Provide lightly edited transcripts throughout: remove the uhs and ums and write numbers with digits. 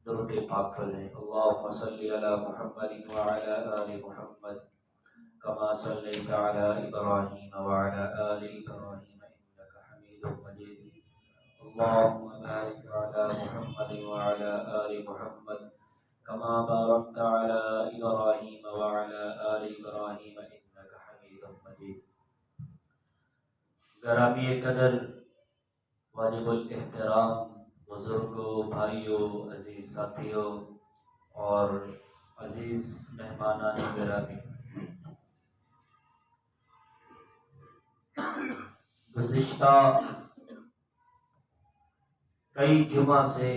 درود پاک پڑھیں۔ اللهم صل علی محمد وعلى آل محمد كما صليت على إبراهيم وعلى آل إبراهيم إنك حميد مجيد اللهم بارك على محمد وعلى آل محمد كما باركت على إبراهيم وعلى آل إبراهيم إنك حميد مجيد۔ گرامی قدر، واجب الاحترام بزرگوں، بھائیوں، عزیز ساتھیوں اور عزیز مہمانان گرامی، گزشتہ کئی جمعہ سے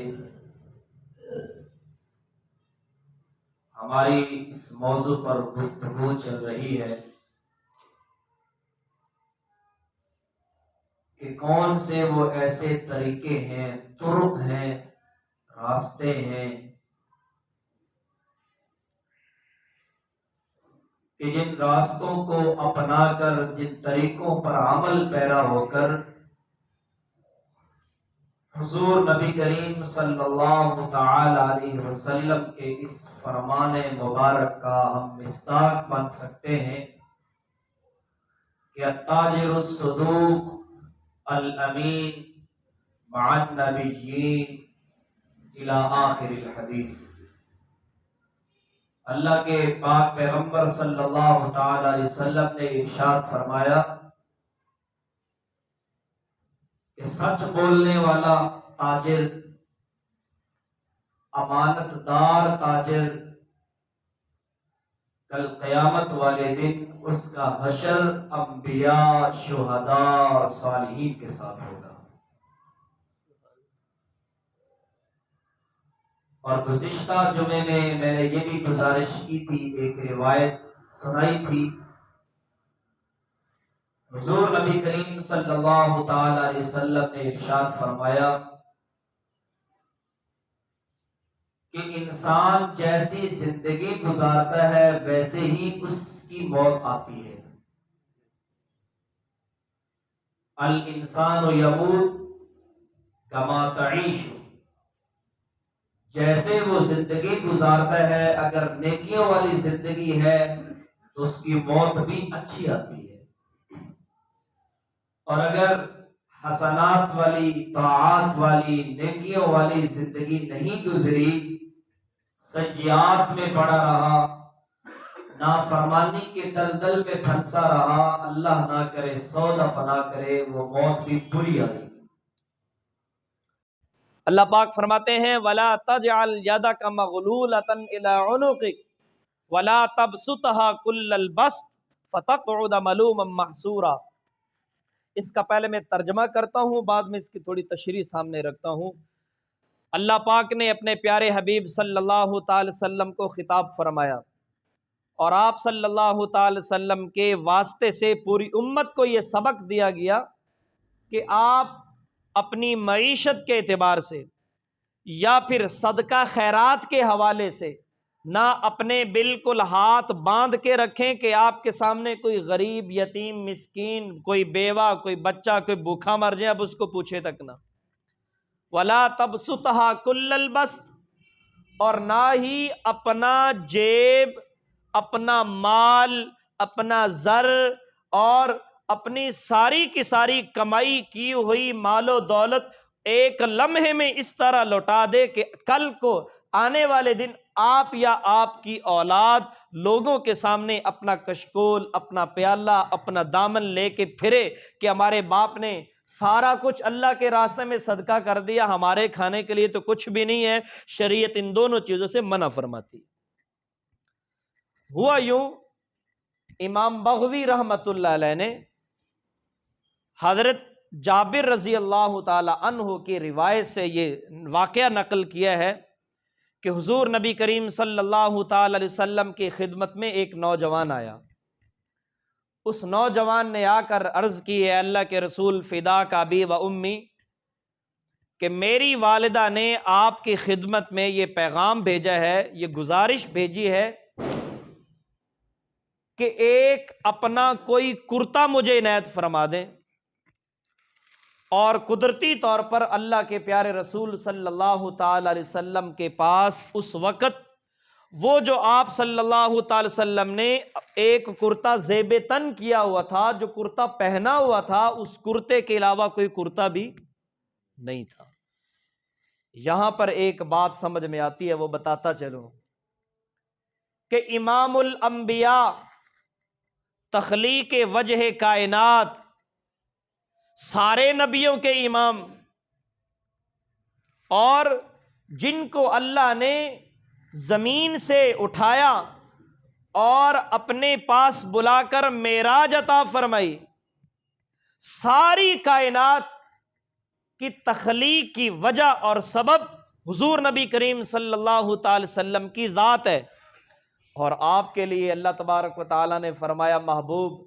ہماری اس موضوع پر گفتگو چل رہی ہے کہ کون سے وہ ایسے طریقے ہیں، طرق ہیں، راستے ہیں کہ جن راستوں کو اپنا کر، جن طریقوں پر عمل پیرا ہو کر حضور نبی کریم صلی اللہ تعالی علیہ وسلم کے اس فرمان مبارک کا ہم مصداق بن سکتے ہیں کہ التاجر الصدوق الامین مع النبیین الی آخر الحدیث۔ اللہ کے پاک پیغمبر صلی اللہ تعالی علیہ وسلم نے ارشاد فرمایا کہ سچ بولنے والا تاجر، امانت دار تاجر، کل قیامت والے دن اس کا حشر انبیاء، شہداء اور صالحین کے ساتھ ہوگا۔ اور گزشتہ جمعے میں نے یہ بھی گزارش کی تھی، ایک روایت سنائی تھی، حضور نبی کریم صلی اللہ تعالی علیہ وسلم نے ارشاد فرمایا کہ انسان جیسی زندگی گزارتا ہے ویسے ہی اس کی موت آتی ہے۔ الانسان یموت کما تعیش، جیسے وہ زندگی گزارتا ہے، اگر نیکیوں والی زندگی ہے تو اس کی موت بھی اچھی آتی ہے، اور اگر حسنات والی، طاعات والی، نیکیوں والی زندگی نہیں گزری، سیئات میں پڑا رہا، نافرمانی کے دلدل میں پھنسا رہا، اللہ نہ کرے، 100 دفعہ نہ کرے، وہ موت بھی بری آئے گی۔ اللہ پاک فرماتے ہیں وَلَا تَجْعَلْ يَدَكَ مَغْلُولَةً إِلَىٰ عُنُقِكَ وَلَا تَبْسُطْهَا كُلَّ الْبَسْطِ فَتَقْعُدَ مَلُومًا مَحْسُورًا۔ اس کا پہلے میں ترجمہ کرتا ہوں، بعد میں اس کی تھوڑی تشریح سامنے رکھتا ہوں۔ اللہ پاک نے اپنے پیارے حبیب صلی اللہ تعالی وسلم کو خطاب فرمایا، اور آپ صلی اللہ تعالی وسلم کے واسطے سے پوری امت کو یہ سبق دیا گیا کہ آپ اپنی معیشت کے اعتبار سے یا پھر صدقہ خیرات کے حوالے سے نہ اپنے بالکل ہاتھ باندھ کے رکھیں کہ آپ کے سامنے کوئی غریب، یتیم، مسکین، کوئی بیوہ، کوئی بچہ، کوئی بھوکا مر جائے اب اس کو پوچھے تک نہ۔ وَلَا تَبْسُطْهَا كُلَّ الْبَسْطِ، اور نہ ہی اپنا جیب، اپنا مال، اپنا زر اور اپنی ساری کی ساری کمائی کی ہوئی مال و دولت ایک لمحے میں اس طرح لوٹا دے کہ کل کو آنے والے دن آپ یا آپ کی اولاد لوگوں کے سامنے اپنا کشکول، اپنا پیالہ، اپنا دامن لے کے پھرے کہ ہمارے باپ نے سارا کچھ اللہ کے راستے میں صدقہ کر دیا، ہمارے کھانے کے لیے تو کچھ بھی نہیں ہے۔ شریعت ان دونوں چیزوں سے منع فرماتی۔ ہوا یوں، امام بغوی رحمۃ اللہ علیہ نے حضرت جابر رضی اللہ تعالی عنہ کی روایت سے یہ واقعہ نقل کیا ہے کہ حضور نبی کریم صلی اللہ تعالی علیہ وسلم کی خدمت میں ایک نوجوان آیا۔ اس نوجوان نے آ کر عرض کی، اے اللہ کے رسول، فداک ابی و امی، کہ میری والدہ نے آپ کی خدمت میں یہ پیغام بھیجا ہے، یہ گزارش بھیجی ہے کہ ایک اپنا کوئی کرتا مجھے عنایت فرما دیں۔ اور قدرتی طور پر اللہ کے پیارے رسول صلی اللہ تعالی علیہ وسلم کے پاس اس وقت وہ جو آپ صلی اللہ تعالی وسلم نے ایک کرتا زیب تن کیا ہوا تھا، جو کرتا پہنا ہوا تھا، اس کرتے کے علاوہ کوئی کرتا بھی نہیں تھا۔ یہاں پر ایک بات سمجھ میں آتی ہے، وہ بتاتا چلوں کہ امام الانبیاء، تخلیق وجہ کائنات، سارے نبیوں کے امام، اور جن کو اللہ نے زمین سے اٹھایا اور اپنے پاس بلا کر معراج عطا فرمائی، ساری کائنات کی تخلیق کی وجہ اور سبب حضور نبی کریم صلی اللہ تعالی وسلم کی ذات ہے۔ اور آپ کے لیے اللہ تبارک و تعالیٰ نے فرمایا، محبوب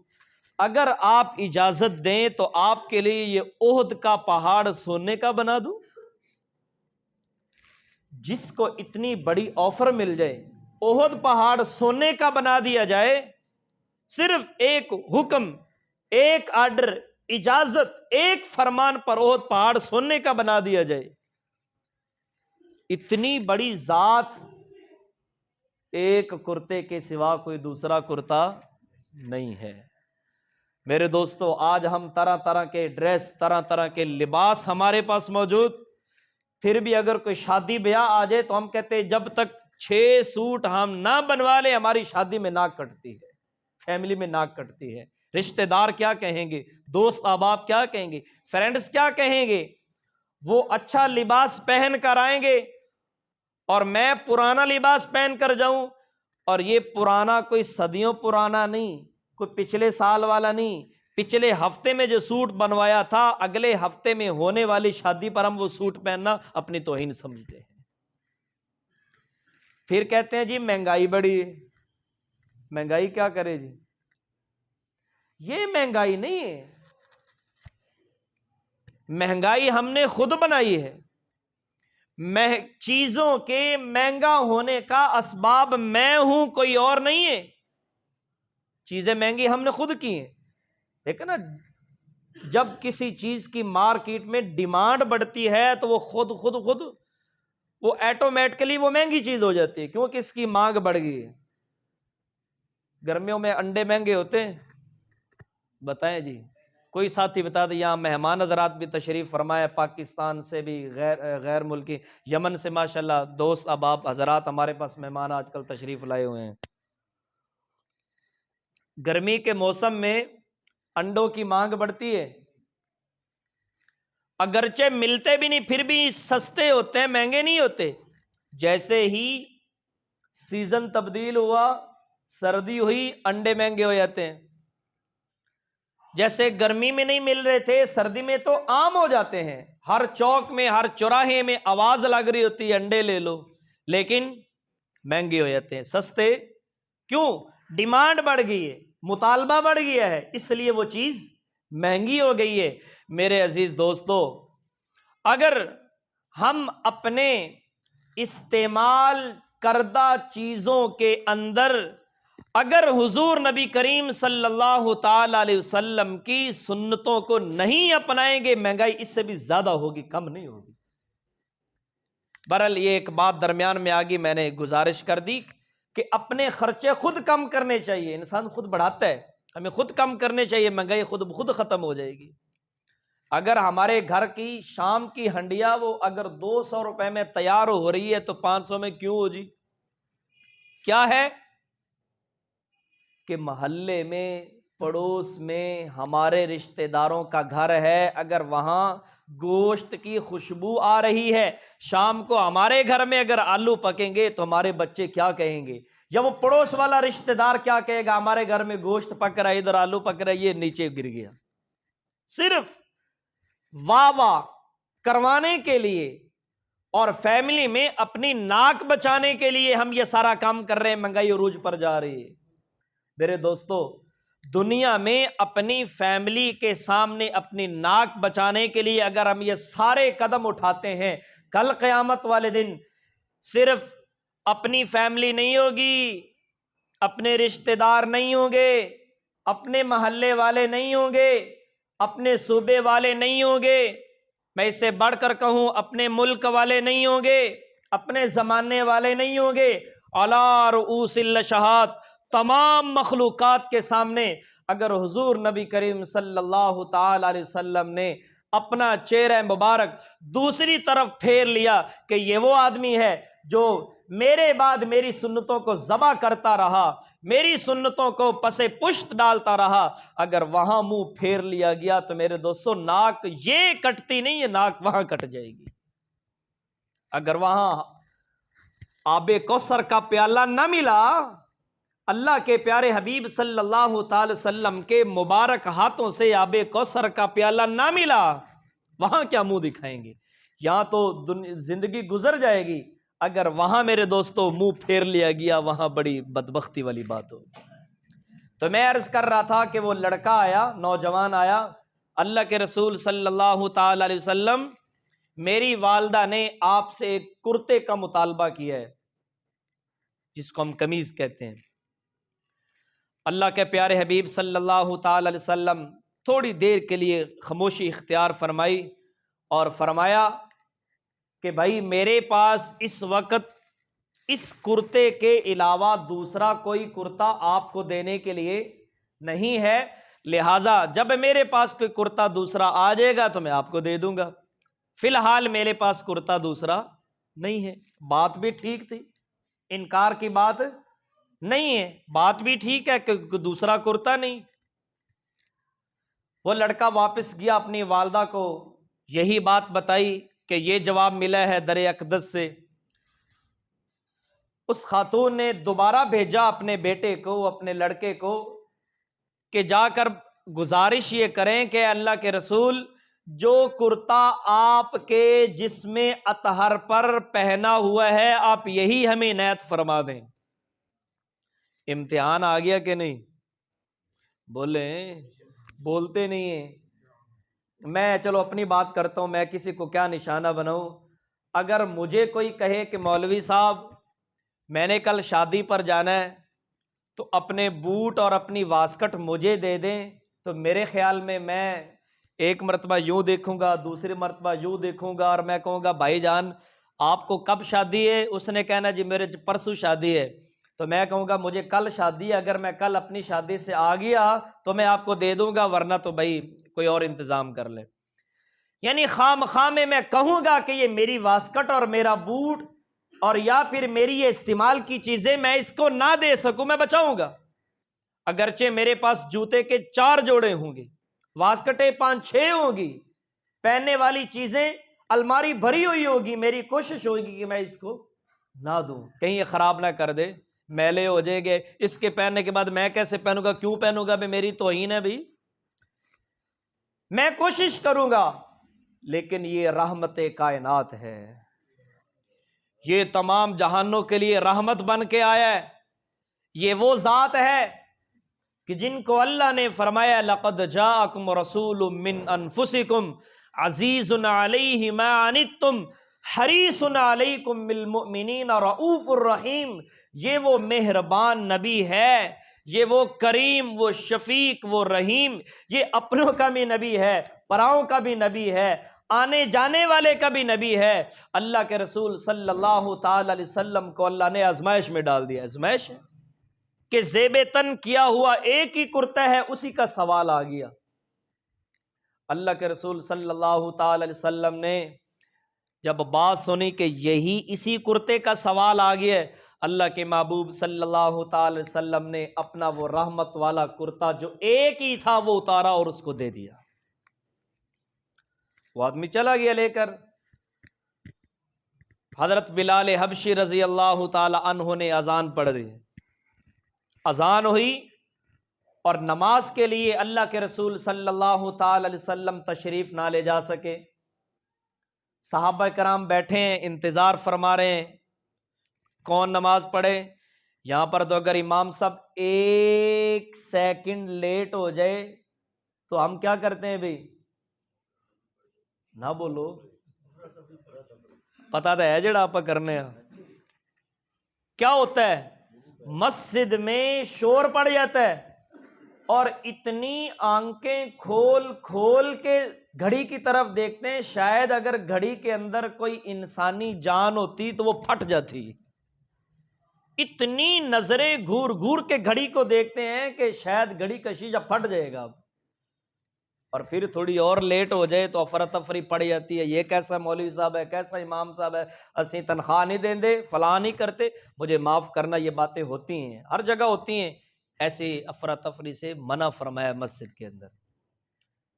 اگر آپ اجازت دیں تو آپ کے لیے یہ احد کا پہاڑ سونے کا بنا دوں۔ جس کو اتنی بڑی آفر مل جائے، احد پہاڑ سونے کا بنا دیا جائے، صرف ایک حکم، ایک آرڈر، اجازت، ایک فرمان پر احد پہاڑ سونے کا بنا دیا جائے، اتنی بڑی ذات ایک کرتے کے سوا کوئی دوسرا کرتا نہیں ہے۔ میرے دوستو، آج ہم طرح طرح کے ڈریس، طرح طرح کے لباس ہمارے پاس موجود، پھر بھی اگر کوئی شادی بیاہ آ جائے تو ہم کہتے ہیں جب تک 6 سوٹ ہم نہ بنوا لیں ہماری شادی میں ناک کٹتی ہے، فیملی میں ناک کٹتی ہے، رشتہ دار کیا کہیں گے، دوست احباب کیا کہیں گے، فرینڈز کیا کہیں گے۔ وہ اچھا لباس پہن کر آئیں گے اور میں پرانا لباس پہن کر جاؤں، اور یہ پرانا کوئی صدیوں پرانا نہیں، کوئی پچھلے سال والا نہیں، پچھلے ہفتے میں جو سوٹ بنوایا تھا اگلے ہفتے میں ہونے والی شادی پر ہم وہ سوٹ پہننا اپنی توہین سمجھتے ہیں۔ پھر کہتے ہیں جی مہنگائی بڑھی ہے۔ مہنگائی کیا کرے جی؟ یہ مہنگائی نہیں ہے، مہنگائی ہم نے خود بنائی ہے۔ چیزوں کے مہنگا ہونے کا اسباب میں ہوں، کوئی اور نہیں ہے۔ چیزیں مہنگی ہم نے خود کی ہیں۔ دیکھیں نا، جب کسی چیز کی مارکیٹ میں ڈیمانڈ بڑھتی ہے تو وہ خود وہ ایٹومیٹکلی وہ مہنگی چیز ہو جاتی ہے، کیونکہ اس کی مانگ بڑھ گئی ہے۔ گرمیوں میں انڈے مہنگے ہوتے ہیں، بتائیں جی، کوئی ساتھی بتا دے۔ یہاں مہمان حضرات بھی تشریف فرمائے، پاکستان سے بھی، غیر ملکی، یمن سے ماشاءاللہ دوست احباب حضرات ہمارے پاس مہمان آج کل تشریف لائے ہوئے ہیں۔ گرمی کے موسم میں انڈوں کی مانگ بڑھتی ہے، اگرچہ ملتے بھی نہیں پھر بھی سستے ہوتے ہیں، مہنگے نہیں ہوتے۔ جیسے ہی سیزن تبدیل ہوا، سردی ہوئی، انڈے مہنگے ہو جاتے ہیں۔ جیسے گرمی میں نہیں مل رہے تھے، سردی میں تو عام ہو جاتے ہیں، ہر چوک میں، ہر چوراہے میں آواز لگ رہی ہوتی ہے انڈے لے لو، لیکن مہنگے ہو جاتے ہیں۔ سستے کیوں؟ ڈیمانڈ بڑھ گئی ہے، مطالبہ بڑھ گیا ہے، اس لیے وہ چیز مہنگی ہو گئی ہے۔ میرے عزیز دوستو، اگر ہم اپنے استعمال کردہ چیزوں کے اندر اگر حضور نبی کریم صلی اللہ تعالی علیہ وسلم کی سنتوں کو نہیں اپنائیں گے، مہنگائی اس سے بھی زیادہ ہوگی، کم نہیں ہوگی۔ بہرحال یہ ایک بات درمیان میں آگی، میں نے گزارش کر دی کہ اپنے خرچے خود کم کرنے چاہیے۔ انسان خود بڑھاتا ہے، ہمیں خود کم کرنے چاہیے، مہنگائی خود ختم ہو جائے گی۔ اگر ہمارے گھر کی شام کی ہنڈیا وہ اگر 200 روپے میں تیار ہو رہی ہے تو 500 میں کیوں ہو جی؟ کیا ہے کہ محلے میں، پڑوس میں ہمارے رشتہ داروں کا گھر ہے، اگر وہاں گوشت کی خوشبو آ رہی ہے، شام کو ہمارے گھر میں اگر آلو پکیں گے تو ہمارے بچے کیا کہیں گے؟ یا وہ پڑوس والا رشتہ دار کیا کہے گا؟ ہمارے گھر میں گوشت پک رہا ہے، ادھر آلو پک رہا ہے، یہ نیچے گر گیا۔ صرف واہ واہ کروانے کے لیے اور فیملی میں اپنی ناک بچانے کے لیے ہم یہ سارا کام کر رہے ہیں، مہنگائی عروج پر جا رہی ہے۔ میرے دوستو، دنیا میں اپنی فیملی کے سامنے اپنی ناک بچانے کے لیے اگر ہم یہ سارے قدم اٹھاتے ہیں، کل قیامت والے دن صرف اپنی فیملی نہیں ہوگی، اپنے رشتہ دار نہیں ہوں گے، اپنے محلے والے نہیں ہوں گے، اپنے صوبے والے نہیں ہوں گے، میں اس سے بڑھ کر کہوں اپنے ملک والے نہیں ہوں گے، اپنے زمانے والے نہیں ہوں گے، علی رؤوس الاشہاد تمام مخلوقات کے سامنے اگر حضور نبی کریم صلی اللہ تعالی علیہ وسلم نے اپنا چہرہ مبارک دوسری طرف پھیر لیا کہ یہ وہ آدمی ہے جو میرے بعد میری سنتوں کو ذبح کرتا رہا، میری سنتوں کو پس پشت ڈالتا رہا، اگر وہاں منہ پھیر لیا گیا تو میرے دوستو ناک یہ کٹتی نہیں ہے، ناک وہاں کٹ جائے گی۔ اگر وہاں آب کوثر کا پیالہ نہ ملا، اللہ کے پیارے حبیب صلی اللہ تعالی وسلم کے مبارک ہاتھوں سے آب کوثر کا پیالہ نہ ملا، وہاں کیا منہ دکھائیں گے؟ یہاں تو زندگی گزر جائے گی، اگر وہاں میرے دوستو منہ پھیر لیا گیا وہاں بڑی بدبختی والی بات ہوگی۔ تو میں عرض کر رہا تھا کہ وہ لڑکا آیا، نوجوان آیا، اللہ کے رسول صلی اللہ تعالی علیہ وسلم میری والدہ نے آپ سے ایک کرتے کا مطالبہ کیا ہے، جس کو ہم قمیض کہتے ہیں۔ اللہ کے پیارے حبیب صلی اللہ تعالی علیہ وسلم تھوڑی دیر کے لیے خاموشی اختیار فرمائی اور فرمایا کہ بھائی میرے پاس اس وقت اس کرتے کے علاوہ دوسرا کوئی کرتا آپ کو دینے کے لیے نہیں ہے، لہٰذا جب میرے پاس کوئی کرتا دوسرا آ جائے گا تو میں آپ کو دے دوں گا، فی الحال میرے پاس کرتا دوسرا نہیں ہے۔ بات بھی ٹھیک تھی، انکار کی بات نہیں ہے، بات بھی ٹھیک ہے کہ دوسرا کرتا نہیں۔ وہ لڑکا واپس گیا، اپنی والدہ کو یہی بات بتائی کہ یہ جواب ملا ہے در اقدس سے۔ اس خاتون نے دوبارہ بھیجا اپنے بیٹے کو، اپنے لڑکے کو، کہ جا کر گزارش یہ کریں کہ اللہ کے رسول جو کرتا آپ کے جسم اطہر پر پہنا ہوا ہے آپ یہی ہمیں عنایت فرما دیں۔ امتحان آ گیا کہ نہیں؟ بولیں، بولتے نہیں ہیں۔ میں چلو اپنی بات کرتا ہوں، میں کسی کو کیا نشانہ بناؤں؟ اگر مجھے کوئی کہے کہ مولوی صاحب میں نے کل شادی پر جانا ہے تو اپنے بوٹ اور اپنی واسکٹ مجھے دے دیں، تو میرے خیال میں ایک مرتبہ یوں دیکھوں گا، دوسری مرتبہ یوں دیکھوں گا، اور میں کہوں گا بھائی جان آپ کو کب شادی ہے؟ اس نے کہنا جی میرے پرسوں شادی ہے، تو میں کہوں گا مجھے کل شادی ہے، اگر میں کل اپنی شادی سے آ گیا تو میں آپ کو دے دوں گا، ورنہ تو بھائی کوئی اور انتظام کر لے۔ یعنی خواہ میں کہوں گا کہ یہ میری واسکٹ اور میرا بوٹ اور یا پھر میری یہ استعمال کی چیزیں میں اس کو نہ دے سکوں، میں بچاؤں گا، اگرچہ میرے پاس جوتے کے 4 جوڑے ہوں گے، واسکٹیں 5-6 ہوں گی، پہننے والی چیزیں الماری بھری ہوئی ہوگی، میری کوشش ہوگی کہ میں اس کو نہ دوں، کہیں یہ خراب نہ کر دے، میلے ہو جائے گے، اس کے پہننے کے بعد میں کیسے پہنوں گا؟ کیوں پہنوں گا؟ میری توہین ہے بھائی۔ میں کوشش کروں گا، لیکن یہ رحمت کائنات ہے، یہ تمام جہانوں کے لیے رحمت بن کے آیا ہے، یہ وہ ذات ہے کہ جن کو اللہ نے فرمایا لقد جاءکم رسول من انفسکم عزیز علیہ ما عنتم حریص علیکم بالمؤمنین رؤوف الرحیم، یہ وہ مہربان نبی ہے، یہ وہ کریم، وہ شفیق، وہ رحیم، یہ اپنوں کا بھی نبی ہے، پراؤں کا بھی نبی ہے، آنے جانے والے کا بھی نبی ہے۔ اللہ کے رسول صلی اللہ تعالی علیہ وسلم کو اللہ نے آزمائش میں ڈال دیا، آزمائش ہے کہ زیب تن کیا ہوا ایک ہی کرتا ہے، اسی کا سوال آ گیا۔ اللہ کے رسول صلی اللہ تعالی علیہ وسلم نے جب بات سنی کہ یہی اسی کرتے کا سوال آ گیا ہے، اللہ کے محبوب صلی اللہ تعالی علیہ وسلم نے اپنا وہ رحمت والا کرتا جو ایک ہی تھا وہ اتارا اور اس کو دے دیا۔ وہ آدمی چلا گیا لے کر۔ حضرت بلال حبشی رضی اللہ تعالی عنہ نے اذان پڑھ دی، اذان ہوئی اور نماز کے لیے اللہ کے رسول صلی اللہ تعالی علیہ وسلم تشریف نہ لے جا سکے، صحابہ کرام بیٹھے ہیں، انتظار فرما رہے ہیں کون نماز پڑھے۔ یہاں پر تو اگر امام صاحب 1 سیکنڈ لیٹ ہو جائے تو ہم کیا کرتے ہیں بھائی؟ نہ بولو، پتا تو ہے جڑا آپ کرنے ہیں۔ کیا ہوتا ہے؟ مسجد میں شور پڑ جاتا ہے اور اتنی آنکھیں کھول کھول کے گھڑی کی طرف دیکھتے ہیں، شاید اگر گھڑی کے اندر کوئی انسانی جان ہوتی تو وہ پھٹ جاتی۔ اتنی نظریں گھور گھور کے گھڑی کو دیکھتے ہیں کہ شاید گھڑی کا شیشہ پھٹ جائے گا، اور پھر تھوڑی اور لیٹ ہو جائے تو افراتفری پڑ جاتی ہے، یہ کیسا مولوی صاحب ہے، کیسا امام صاحب ہے، اسی تنخواہ نہیں دیں دے، فلاں نہیں کرتے۔ مجھے معاف کرنا، یہ باتیں ہوتی ہیں، ہر جگہ ہوتی ہیں۔ ایسی افراتفری سے منع فرمایا مسجد کے اندر۔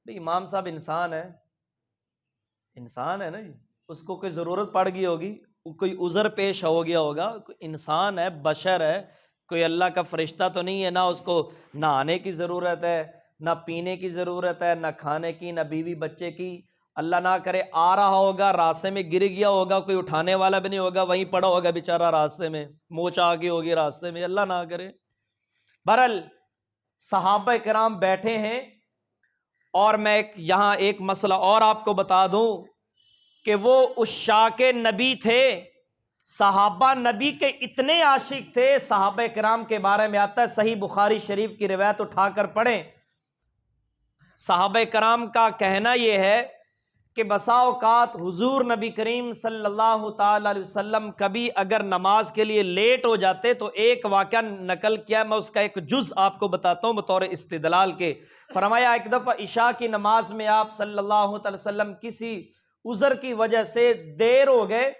بھئی امام صاحب انسان ہے، انسان ہے نا جی، اس کو کوئی ضرورت پڑ گئی ہوگی، کوئی عذر پیش ہو گیا ہوگا، کوئی انسان ہے، بشر ہے، کوئی اللہ کا فرشتہ تو نہیں ہے، نہ اس کو نہانے کی ضرورت ہے، نہ پینے کی ضرورت ہے، نہ کھانے کی، نہ بیوی بچے کی۔ اللہ نہ کرے آ رہا ہوگا، راستے میں گر گیا ہوگا، کوئی اٹھانے والا بھی نہیں ہوگا، وہیں پڑا ہوگا بیچارہ راستے میں، موچ آ گئی ہوگی راستے میں، اللہ نہ کرے۔ بہرحال صحابہ کرام بیٹھے ہیں، اور میں یہاں ایک مسئلہ اور آپ کو بتا دوں کہ وہ عشاق نبی تھے، صحابہ نبی کے اتنے عاشق تھے۔ صحابہ کرام کے بارے میں آتا ہے، صحیح بخاری شریف کی روایت اٹھا کر پڑھیں۔ صحابہ کرام کا کہنا یہ ہے کہ بسا اوقات حضور نبی کریم صلی اللہ تعالی علیہ وسلم کبھی اگر نماز کے لیے لیٹ ہو جاتے تو ایک واقعہ نقل کیا، میں اس کا ایک جز آپ کو بتاتا ہوں بطور استدلال کے۔ فرمایا ایک دفعہ عشاء کی نماز میں آپ صلی اللہ تعالی وسلم کسی عذر کی وجہ سے دیر ہو گئے،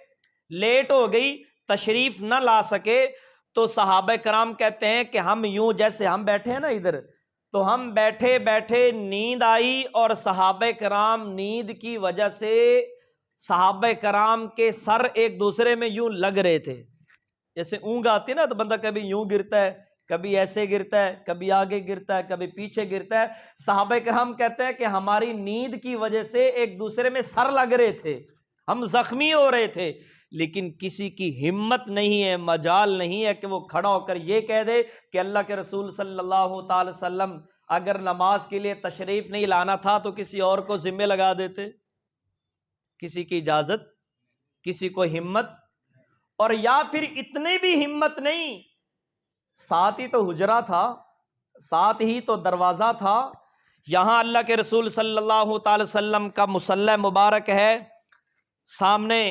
لیٹ ہو گئی، تشریف نہ لا سکے، تو صحابہ کرام کہتے ہیں کہ ہم یوں جیسے ہم بیٹھے ہیں نا ادھر، تو ہم بیٹھے بیٹھے نیند آئی، اور صحابہ کرام نیند کی وجہ سے صحابہ کرام کے سر ایک دوسرے میں یوں لگ رہے تھے، جیسے اونگ آتی ہے نا تو بندہ کبھی یوں گرتا ہے، کبھی ایسے گرتا ہے، کبھی آگے گرتا ہے، کبھی پیچھے گرتا ہے۔ صحابہ کرام کہتے ہیں کہ ہماری نیند کی وجہ سے ایک دوسرے میں سر لگ رہے تھے، ہم زخمی ہو رہے تھے، لیکن کسی کی ہمت نہیں ہے، مجال نہیں ہے کہ وہ کھڑا ہو کر یہ کہہ دے کہ اللہ کے رسول صلی اللہ تعالی وسلم اگر نماز کے لیے تشریف نہیں لانا تھا تو کسی اور کو ذمہ لگا دیتے۔ کسی کی اجازت، کسی کو ہمت، اور یا پھر اتنے بھی ہمت نہیں، ساتھ ہی تو حجرہ تھا، ساتھ ہی تو دروازہ تھا، یہاں اللہ کے رسول صلی اللہ تعالی وسلم کا مصلی مبارک ہے، سامنے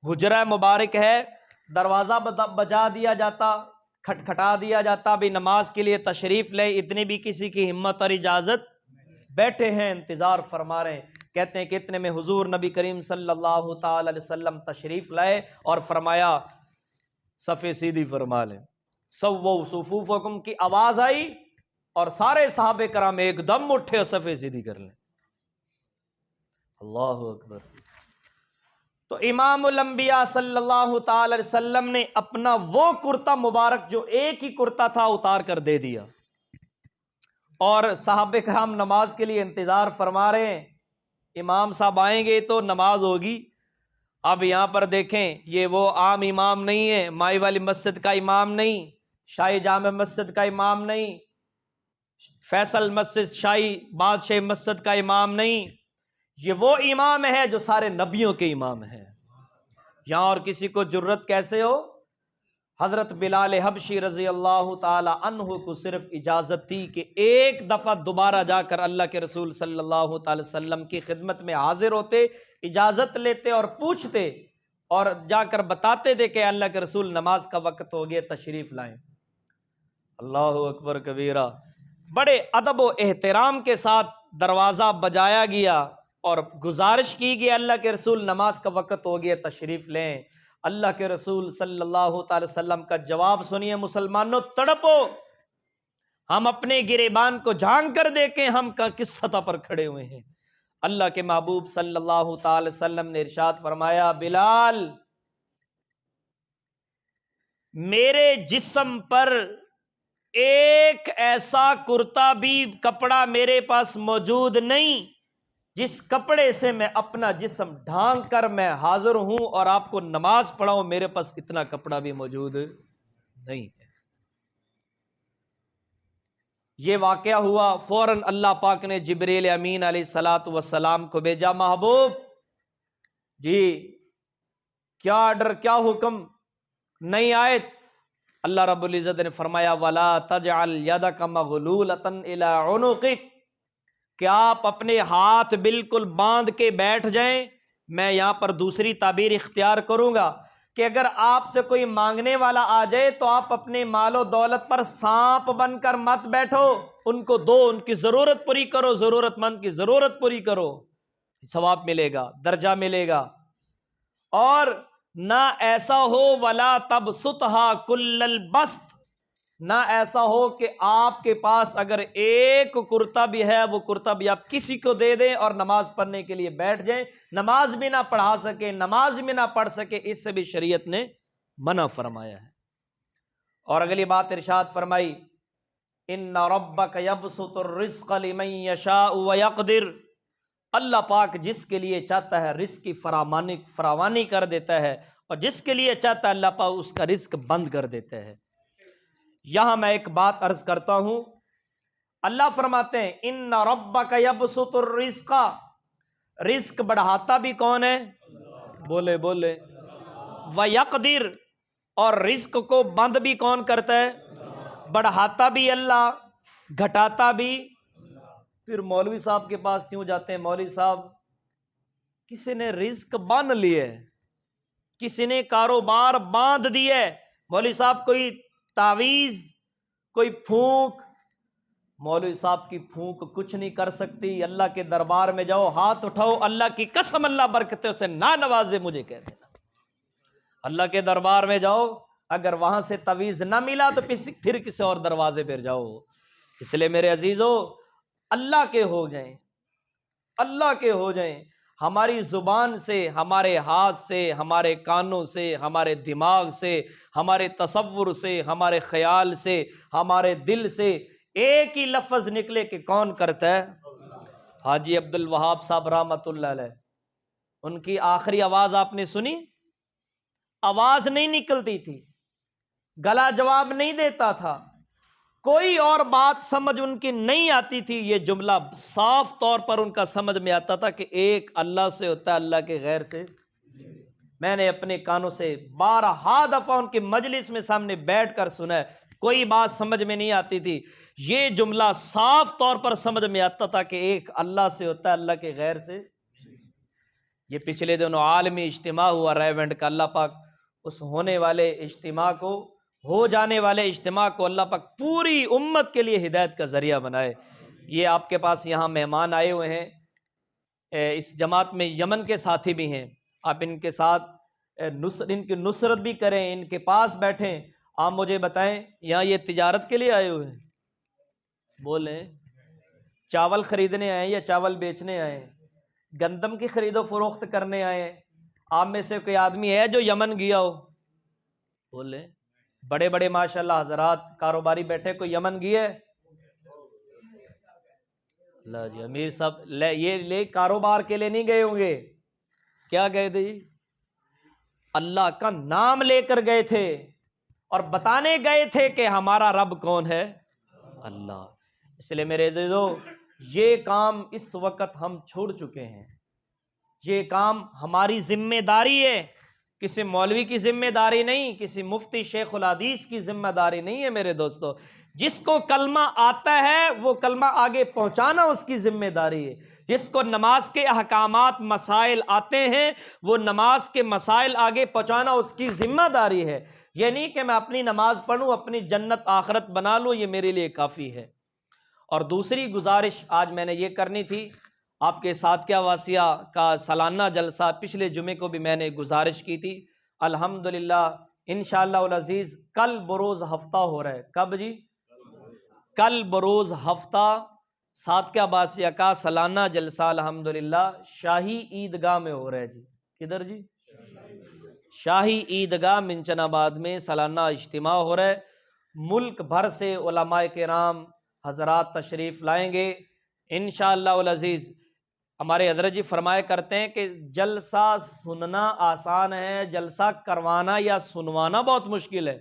حجرہ مبارک ہے، دروازہ بجا دیا جاتا، کھٹکھٹا دیا جاتا، بھی نماز کے لیے تشریف لے، اتنی بھی کسی کی ہمت اور اجازت، بیٹھے ہیں انتظار فرما رہے ہیں۔ کہتے ہیں کہ اتنے میں حضور نبی کریم صلی اللہ تعالی علیہ وسلم تشریف لائے اور فرمایا صفیں سیدھی فرما لیں، سووا صفوفکم کی آواز آئی، اور سارے صحابہ کرام ایک دم اٹھے اور صفیں سیدھی کر لیں۔ اللہ اکبر۔ تو امام الانبیاء صلی اللہ تعالی علیہ وسلم نے اپنا وہ کرتا مبارک جو ایک ہی کرتا تھا اتار کر دے دیا، اور صحابہ کرام نماز کے لیے انتظار فرما رہے ہیں، امام صاحب آئیں گے تو نماز ہوگی۔ اب یہاں پر دیکھیں، یہ وہ عام امام نہیں ہے، مائی والی مسجد کا امام نہیں، شاہی جامع مسجد کا امام نہیں، فیصل مسجد شاہی بادشاہ مسجد کا امام نہیں، یہ وہ امام ہے جو سارے نبیوں کے امام ہے۔ یہاں اور کسی کو جرت کیسے ہو؟ حضرت بلال حبشی رضی اللہ تعالی عنہ کو صرف اجازت تھی کہ ایک دفعہ دوبارہ جا کر اللہ کے رسول صلی اللہ تعالی وسلم کی خدمت میں حاضر ہوتے، اجازت لیتے اور پوچھتے، اور جا کر بتاتے تھے کہ اللہ کے رسول نماز کا وقت ہو گیا، تشریف لائیں۔ اللہ اکبر کبیرہ۔ بڑے ادب و احترام کے ساتھ دروازہ بجایا گیا اور گزارش کی گئی، اللہ کے رسول نماز کا وقت ہو گیا، تشریف لیں۔ اللہ کے رسول صلی اللہ تعالی وسلم کا جواب سنیے، مسلمانوں تڑپو، ہم اپنے گریبان کو جھانک کر دیکھیں ہم کس سطح پر کھڑے ہوئے ہیں۔ اللہ کے محبوب صلی اللہ تعالی وسلم نے ارشاد فرمایا، بلال، میرے جسم پر ایک ایسا کرتا بھی کپڑا میرے پاس موجود نہیں جس کپڑے سے میں اپنا جسم ڈھانک کر میں حاضر ہوں اور آپ کو نماز پڑھاؤں، میرے پاس اتنا کپڑا بھی موجود نہیں ہے۔ یہ واقعہ ہوا، فوراً اللہ پاک نے جبریل امین علیہ الصلاۃ والسلام کو بھیجا، محبوب جی کیا آرڈر، کیا حکم، نئی آیت، اللہ رب العزت نے فرمایا وَلَا تَجْعَلْ يَدَكَ مَغْلُولَةً إِلَىٰ عُنُقِكَ کہ آپ اپنے ہاتھ بالکل باندھ کے بیٹھ جائیں۔ میں یہاں پر دوسری تعبیر اختیار کروں گا کہ اگر آپ سے کوئی مانگنے والا آ جائے تو آپ اپنے مال و دولت پر سانپ بن کر مت بیٹھو، ان کو دو، ان کی ضرورت پوری کرو، ضرورت مند کی ضرورت پوری کرو، ثواب ملے گا، درجہ ملے گا۔ اور نہ ایسا ہو وَلَا تَبْسُطْهَا كُلَّ الْبَسْطِ، نہ ایسا ہو کہ آپ کے پاس اگر ایک کرتا بھی ہے وہ کرتا بھی آپ کسی کو دے دیں اور نماز پڑھنے کے لیے بیٹھ جائیں، نماز بھی نہ پڑھا سکے، نماز بھی نہ پڑھ سکے، اس سے بھی شریعت نے منع فرمایا ہے۔ اور اگلی بات ارشاد فرمائی إِنَّ رَبَّكَ يَبْسُطُ الرِّزْقَ لِمَن يَشَاءُ وَيَقْدِرُ، اللہ پاک جس کے لیے چاہتا ہے رزق کی فراوانی کر دیتا ہے، اور جس کے لیے چاہتا ہے اللہ پاک اس کا رزق بند کر دیتا ہے۔ یہاں میں ایک بات عرض کرتا ہوں، اللہ فرماتے ہیں ان ربک یبسط الرزق، رزق بڑھاتا بھی کون ہے؟ بولے بولے۔ ویقدر، اور رزق کو بند بھی کون کرتا ہے؟ بڑھاتا بھی اللہ، گھٹاتا بھی۔ پھر مولوی صاحب کے پاس کیوں جاتے ہیں؟ مولوی صاحب کسی نے رزق باندھ لیے، کسی نے کاروبار باندھ دیے، مولوی صاحب کوئی تعویذ، کوئی پھونک، مولوی صاحب کی پھونک کچھ نہیں کر سکتی۔ اللہ کے دربار میں جاؤ، ہاتھ اٹھاؤ، اللہ کی قسم اللہ برکتیں سے نہ نوازے مجھے کہہ دینا۔ اللہ کے دربار میں جاؤ، اگر وہاں سے تعویذ نہ ملا تو پھر کسی اور دروازے پہ جاؤ۔ اس لیے میرے عزیزو، اللہ کے ہو جائیں، اللہ کے ہو جائیں۔ ہماری زبان سے، ہمارے ہاتھ سے، ہمارے کانوں سے، ہمارے دماغ سے، ہمارے تصور سے، ہمارے خیال سے، ہمارے دل سے ایک ہی لفظ نکلے کہ کون کرتا ہے؟ حاجی عبد الوہاب صاحب رحمۃ اللہ علیہ، ان کی آخری آواز آپ نے سنی؟ آواز نہیں نکلتی تھی، گلا جواب نہیں دیتا تھا، کوئی اور بات سمجھ ان کی نہیں آتی تھی، یہ جملہ صاف طور پر ان کا سمجھ میں آتا تھا کہ ایک اللہ سے ہوتا ہے، اللہ کے غیر سے۔ میں نے اپنے کانوں سے 12 دفعہ ان کی مجلس میں سامنے بیٹھ کر سنا ہے، کوئی بات سمجھ میں نہیں آتی تھی، یہ جملہ صاف طور پر سمجھ میں آتا تھا کہ ایک اللہ سے ہوتا ہے، اللہ کے غیر سے۔ یہ پچھلے دنوں عالمی اجتماع ہوا ریونڈ کا، اللہ پاک اس ہونے والے اجتماع کو، ہو جانے والے اجتماع کو اللہ پاک پوری امت کے لیے ہدایت کا ذریعہ بنائے۔ یہ آپ کے پاس یہاں مہمان آئے ہوئے ہیں، اس جماعت میں یمن کے ساتھی بھی ہیں، آپ ان کے ساتھ ان کی نصرت بھی کریں، ان کے پاس بیٹھیں۔ آپ مجھے بتائیں، یہاں یہ تجارت کے لیے آئے ہوئے ہیں؟ بولیں، چاول خریدنے آئے یا چاول بیچنے آئے؟ گندم کی خرید و فروخت کرنے آئے؟ آپ میں سے کوئی آدمی ہے جو یمن گیا ہو؟ بولیں، بڑے بڑے ماشاءاللہ حضرات کاروباری بیٹھے، کوئی یمن گیا ہے؟ اللہ جی، امیر صاحب یہ کاروبار کے لیے نہیں گئے ہوں گے، کیا گئے تھے؟ اللہ کا نام لے کر گئے تھے اور بتانے گئے تھے کہ ہمارا رب کون ہے؟ اللہ۔ اس لیے میرے عزیزو، یہ کام اس وقت ہم چھوڑ چکے ہیں، یہ کام ہماری ذمہ داری ہے، کسی مولوی کی ذمہ داری نہیں، کسی مفتی شیخ الحدیث کی ذمہ داری نہیں ہے میرے دوستو۔ جس کو کلمہ آتا ہے وہ کلمہ آگے پہنچانا اس کی ذمہ داری ہے، جس کو نماز کے احکامات مسائل آتے ہیں وہ نماز کے مسائل آگے پہنچانا اس کی ذمہ داری ہے۔ یہ نہیں کہ میں اپنی نماز پڑھوں، اپنی جنت آخرت بنا لوں، یہ میرے لیے کافی ہے۔ اور دوسری گزارش آج میں نے یہ کرنی تھی، آپ کے ساتھ کیا واسیہ کا سالانہ جلسہ پچھلے جمعے کو بھی میں نے گزارش کی تھی، الحمدللہ انشاءاللہ العزیز کل بروز ہفتہ ہو رہا ہے۔ کب جی؟ کل بروز ہفتہ ساتھ کیا واسیہ کا سالانہ جلسہ الحمدللہ شاہی عیدگاہ میں ہو رہا ہے جی۔ کدھر جی؟ شاہی عیدگاہ منچن آباد میں سالانہ اجتماع ہو رہا ہے، ملک بھر سے علماء کرام حضرات تشریف لائیں گے انشاءاللہ العزیز۔ ہمارے حضرت جی فرمایا کرتے ہیں کہ جلسہ سننا آسان ہے، جلسہ کروانا یا سنوانا بہت مشکل ہے۔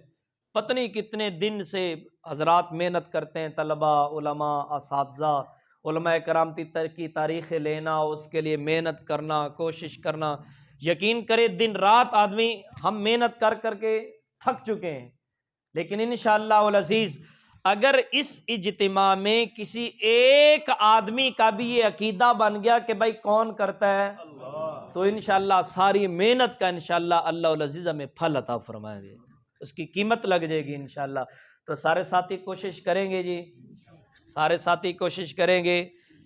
پتہ نہیں کتنے دن سے حضرات محنت کرتے ہیں، طلباء، علماء، اساتذہ، علماء کرام کی تاریخ لینا، اس کے لیے محنت کرنا، کوشش کرنا۔ یقین کرے دن رات آدمی ہم محنت کر کر کے تھک چکے ہیں، لیکن انشاءاللہ العزیز اگر اس اجتماع میں کسی ایک آدمی کا بھی یہ عقیدہ بن گیا کہ بھائی کون کرتا ہے، تو انشاءاللہ ساری محنت کا انشاءاللہ اللہ العزیز ہمیں پھل عطا فرمائیں گے، اس کی قیمت لگ جائے گی انشاءاللہ۔ تو سارے ساتھی کوشش کریں گے جی، سارے ساتھی کوشش کریں گے۔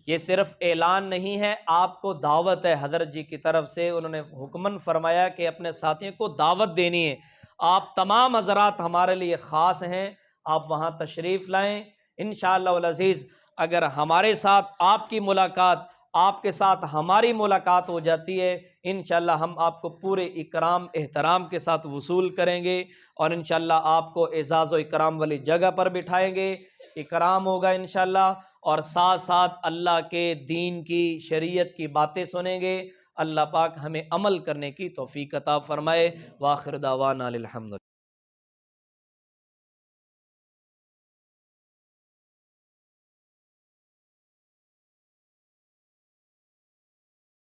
یہ صرف اعلان نہیں ہے، آپ کو دعوت ہے حضرت جی کی طرف سے، انہوں نے حکمن فرمایا کہ اپنے ساتھیوں کو دعوت دینی ہے۔ آپ تمام حضرات ہمارے لیے خاص ہیں، آپ وہاں تشریف لائیں انشاءاللہ العزیز۔ اگر ہمارے ساتھ آپ کی ملاقات، آپ کے ساتھ ہماری ملاقات ہو جاتی ہے، انشاءاللہ ہم آپ کو پورے اکرام احترام کے ساتھ وصول کریں گے، اور انشاءاللہ آپ کو اعزاز و اکرام والی جگہ پر بٹھائیں گے، اکرام ہوگا انشاءاللہ، اور ساتھ ساتھ اللہ کے دین کی شریعت کی باتیں سنیں گے۔ اللہ پاک ہمیں عمل کرنے کی توفیق عطا فرمائے۔ وآخر دعوانا الحمد للہ۔